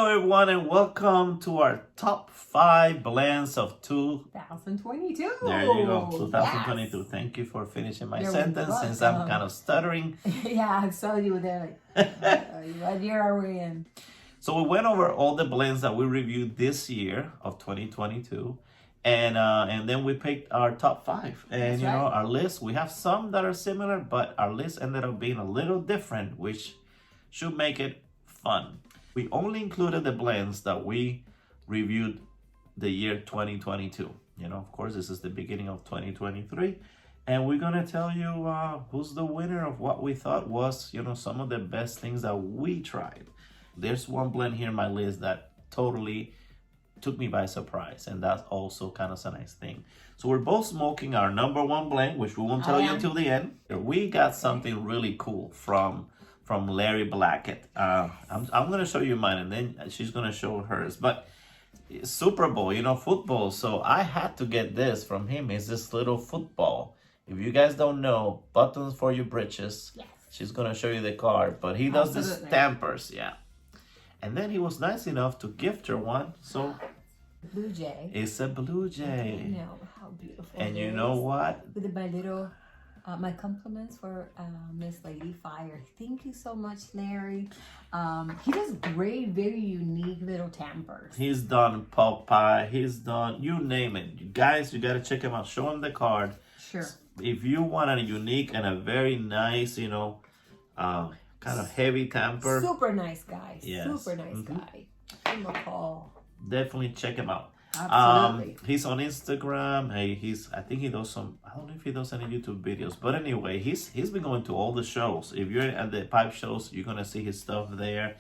Hello everyone and welcome to our top 5 blends of 2022. There you go, 2022. Yes. Thank you for finishing my You're sentence since I'm kind of stuttering. Yeah, I saw you there. What year are we in? So we went over all the blends that we reviewed this year of 2022. And then we picked our top 5. And That's you know, right. our list, we have some that are similar, but our list ended up being a little different, which should make it fun. We only included the blends that we reviewed the year 2022. You know, of course, this is the beginning of 2023. And we're going to tell you who's the winner of what we thought was, you know, some of the best things that we tried. There's one blend here in my list that totally took me by surprise. And that's also kind of a nice thing. So we're both smoking our number 1 blend, which we won't tell you until the end. We got something really cool from Larry Blackett. I'm going to show you mine and then she's going to show hers. But Super Bowl, you know, football. So I had to get this from him. It's this little football. If you guys don't know, buttons for your britches. Yes. She's going to show you the card. But he does this tampers, yeah. And then he was nice enough to gift her one. So Blue Jay. it's a Blue Jay. I know how beautiful. And it you is. know what? With my little, my compliments for Miss Lady Fire. Thank you so much, Larry. He does great, very unique little tampers. He's done Popeye. He's done, you name it. You guys, you got to check him out. Show him the card. Sure. If you want a unique and a very nice, you know, kind of heavy tamper. Super nice guy. Yes. Super nice guy. Give him a call. Definitely check him out. Absolutely. He's on Instagram. Hey, I think he does some, I don't know if he does any YouTube videos, but anyway, he's been going to all the shows. If you're at the pipe shows, you're gonna see his stuff there.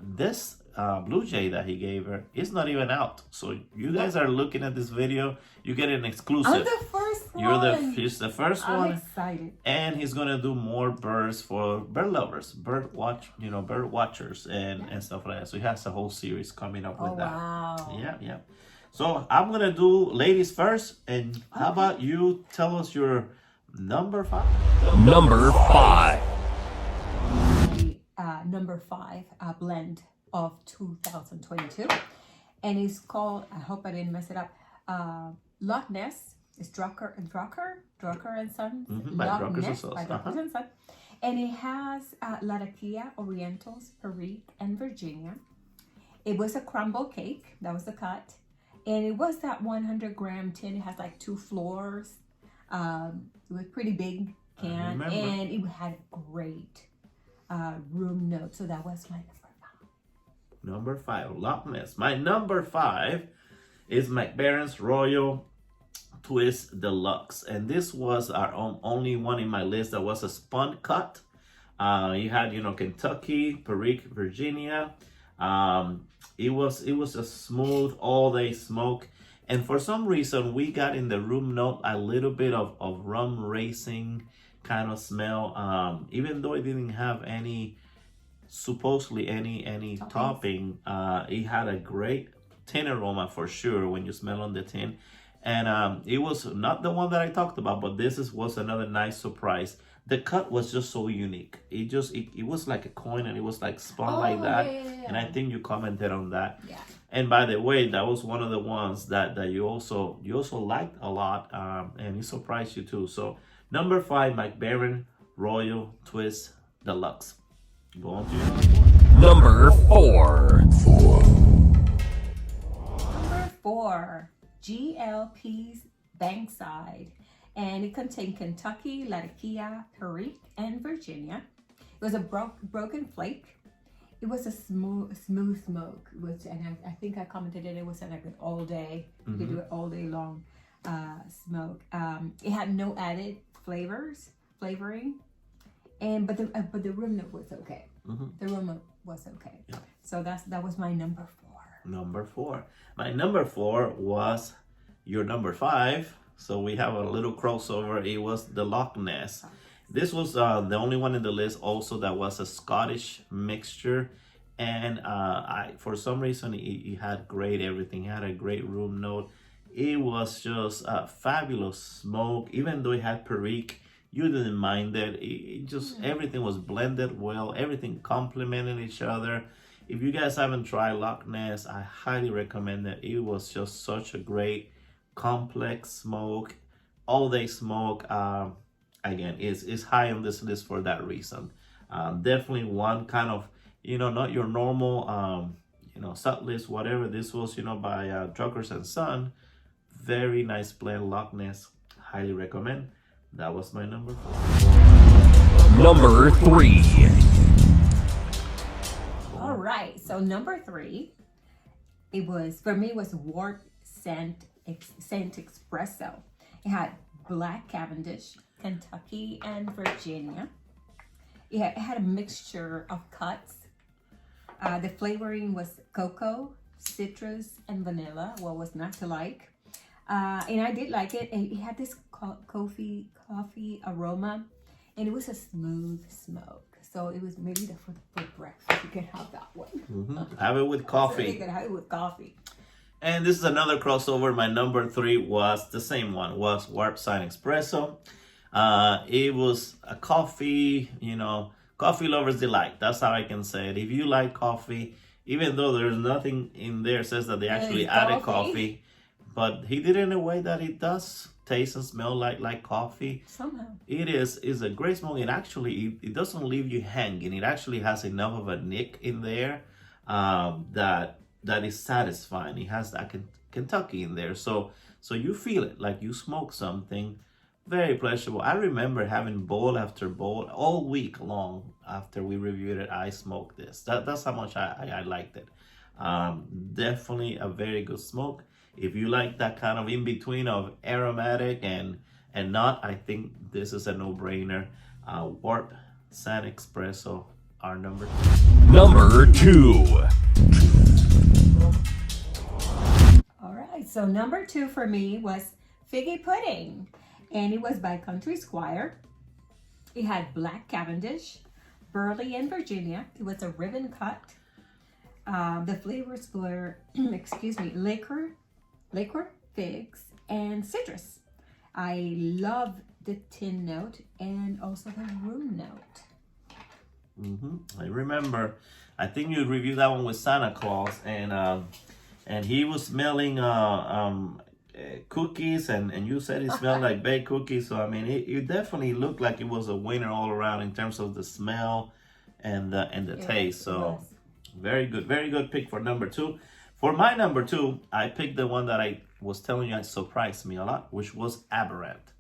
This Blue Jay that he gave her is not even out. So you guys are looking at this video, you get an exclusive. I'm the first one. He's the first one. I'm excited. And he's gonna do more birds for bird lovers, bird watchers and stuff like that. So he has a whole series coming up with that. Wow. Yeah. So I'm gonna do ladies first, and how about you tell us your number 5? Number 5. Number 5 blend of 2022, and it's called, I hope I didn't mess it up, Loch Ness. It's Drucker and Sons. By Loch Druckers and Ness Sons. by Druckers and Sons. And it has Latakia, Orientals, Perique, and Virginia. It was a crumble cake. That was the cut. And it was that 100-gram tin. It has like 2 floors. It was a pretty big can. And it had a great room note. So that was my number 5, Loch Ness. My number 5 is McBaron's Royal Twist Deluxe. And this was our only one in my list that was a spun cut. You had, you know, Kentucky, Perique, Virginia. It was a smooth all-day smoke, and for some reason we got in the room note a little bit of rum racing kind of smell, even though it didn't have any supposedly any topping. It had a great tin aroma for sure when you smell on the tin, and it was not the one that I talked about, but was another nice surprise. The cut was just so unique. It was like a coin, and it was like spun like that. Yeah. And I think you commented on that. Yeah. And by the way, that was one of the ones that you also liked a lot, and it surprised you too. So number 5, McBaron Royal Twist Deluxe. Go on to your Number 4. Number 4, GLP's Bankside. And it contained Kentucky, Latakia, Perique, and Virginia. It was a broken flake. It was a smooth smoke. It was, and I think I commented it was like an all day. You could do it all day long smoke. It had no added flavoring, but the room note was okay. The room note was okay. Yeah. So that was my number 4. Number 4. My number 4 was your number 5. So we have a little crossover. It was the Loch Ness. This was the only one in the list also that was a Scottish mixture. And for some reason, it had great everything. It had a great room note. It was just a fabulous smoke. Even though it had Perique, you didn't mind it. It just, everything was blended well. Everything complemented each other. If you guys haven't tried Loch Ness, I highly recommend it. It was just such a great complex smoke, all day smoke. Again, is high on this list for that reason. Definitely one kind of, not your normal, sut list, whatever. This was, by Druckers and Son. Very nice blend, Loch Ness. Highly recommend. That was my number 4. Number 3. All right, so number 3, for me, was Wort Scent Espresso. It had Black Cavendish, Kentucky, and Virginia. It had a mixture of cuts. The flavoring was cocoa, citrus, and vanilla. What was not to like? And I did like it. It had this coffee aroma, and it was a smooth smoke. So it was maybe for breakfast. You can have that one. Have it with coffee. So you can have it with coffee. And this is another crossover. My number 3 was the same one. Was Warp Sign Espresso. It was a coffee, coffee lover's delight. That's how I can say it. If you like coffee, even though there's nothing in there says that they actually added coffee, but he did it in a way that it does taste and smell like coffee. Somehow. It is a great smoke. It actually, it doesn't leave you hanging. It actually has enough of a nick in there that is satisfying. It has that Kentucky in there. So you feel it like you smoke something. Very pleasurable. I remember having bowl after bowl all week long after we reviewed it. I smoked this. That's how much I liked it. Definitely a very good smoke. If you like that kind of in between of aromatic and not, I think this is a no-brainer. Warp San Espresso, our number 2. Number 2. All right, so number 2 for me was Figgy Pudding, and it was by Country Squire. It had Black Cavendish, Burley, and Virginia. It was a ribbon cut. The flavors were, liquor, figs, and citrus. I love the tin note and also the room note. I remember. I think you reviewed that one with Santa Claus, and he was smelling cookies, and you said it smelled like baked cookies. So I mean, it definitely looked like it was a winner all around in terms of the smell and the taste. So very good pick for number 2. For my number 2, I picked the one that I was telling you surprised me a lot, which was Aberrant.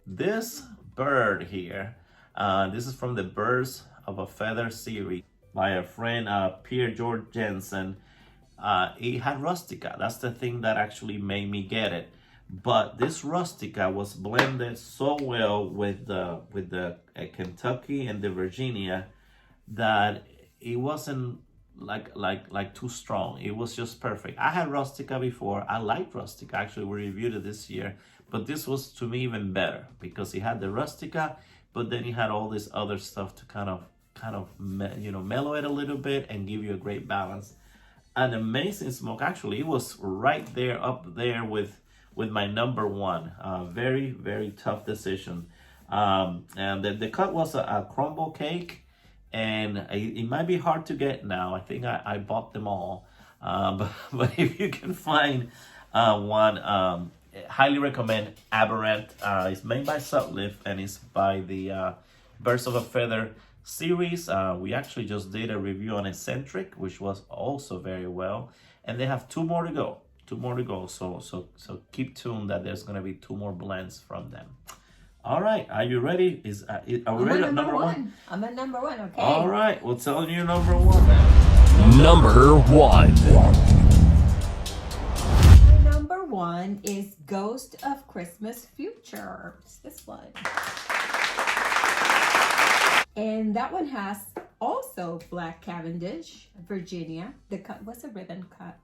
This bird here, this is from the Birds of a Feather series by a friend, Pierre George Jensen. It had Rustica. That's the thing that actually made me get it. But this Rustica was blended so well with the Kentucky and the Virginia that it wasn't like too strong. It was just perfect. I had Rustica before. I liked Rustica. Actually, we reviewed it this year, but this was to me even better because it had the Rustica, but then it had all this other stuff to kind of mellow it a little bit and give you a great balance. An amazing smoke. Actually, it was right there up there with my number 1. Very tough decision. And the cut was a crumble cake. And it might be hard to get now. I think I bought them all. But if you can find one, highly recommend Aberrant. It's made by Sutliff and it's by the Birds of a Feather series. We actually just did a review on Eccentric, which was also very well. And they have 2 more to go. So keep tuned that there's going to be 2 more blends from them. All right, are you ready? Are we ready at number 1? I'm at number 1, okay. All right, we'll tell you number 1 then. Number 1. Number 1 is Ghost of Christmas Future. It's this one. And that one has also Black Cavendish, Virginia. The cut was a ribbon cut.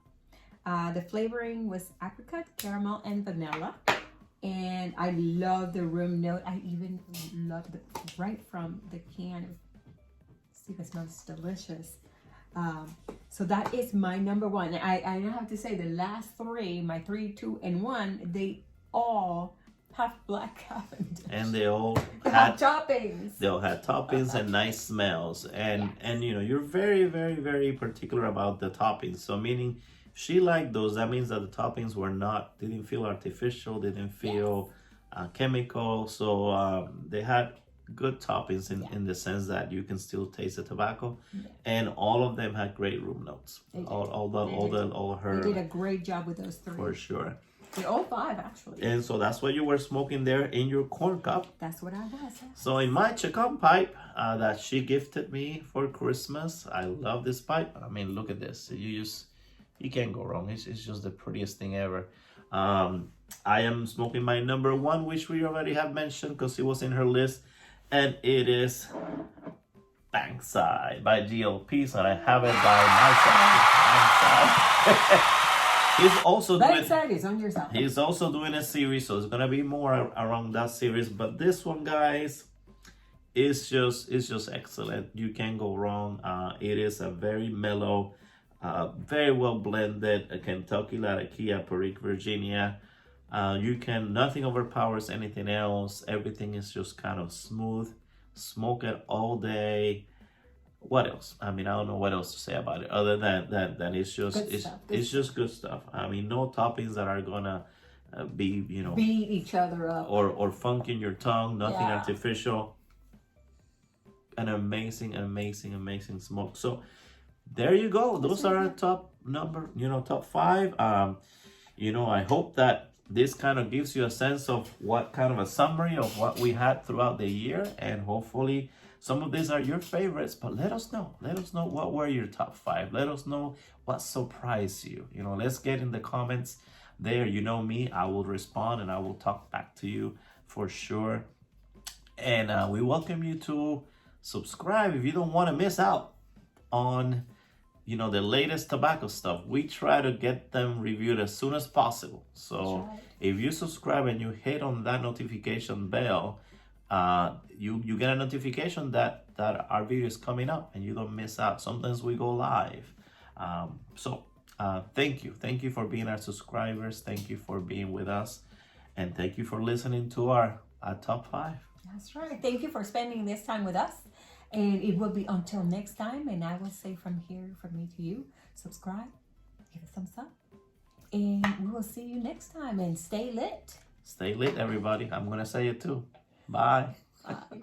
The flavoring was apricot, caramel, and vanilla. And I love the room note. I even love right from the can. See, it smells delicious. So that is my number 1. I have to say the last 3, my 3, 2, and 1, they all half black, half Indian. And they all Have had toppings. They'll have toppings and nice smells, and you know, you're very, very particular about the toppings. So meaning, she liked those. That means that the toppings didn't feel artificial, didn't feel chemical. So they had good toppings in the sense that you can still taste the tobacco, and all of them had great room notes. All her. They did a great job with those 3. For sure. All 5 actually. And so that's what you were smoking there in your corn cup. That's what I was. So in my Chacon pipe that she gifted me for Christmas, I love this pipe. I mean, look at this. You can't go wrong. It's just the prettiest thing ever. I am smoking my number 1, which we already have mentioned because it was in her list, and it is Bankside by GLPs, and I have it by my side. He's also doing a series, so it's gonna be more around that series. But this one, guys, is just excellent. You can't go wrong. It is a very mellow, very well blended Kentucky Latakia, Perique, Virginia. Nothing overpowers anything else. Everything is just kind of smooth. Smoke it all day. What else? I mean, I don't know what else to say about it other than it's just good stuff. I mean, no toppings that are gonna beat each other up or funk in your tongue. Nothing artificial. An amazing smoke. So there you go. Those are our top 5. I hope that this kind of gives you a sense of what kind of a summary of what we had throughout the year, and hopefully some of these are your favorites. But let us know what were your top 5. Let us know what surprised you. Let's get in the comments there. You know me, I will respond and I will talk back to you for sure. And we welcome you to subscribe if you don't want to miss out on the latest tobacco stuff. We try to get them reviewed as soon as possible. So if you subscribe and you hit on that notification bell, you get a notification that our video is coming up and you don't miss out. Sometimes we go live. Thank you for being our subscribers. Thank you for being with us, and thank you for listening to our top 5. That's right. Thank you for spending this time with us. And it will be until next time. And I will say from here, from me to you, subscribe, give it a thumbs up. And we will see you next time. And stay lit. Stay lit, everybody. I'm going to say it too. Bye. Bye.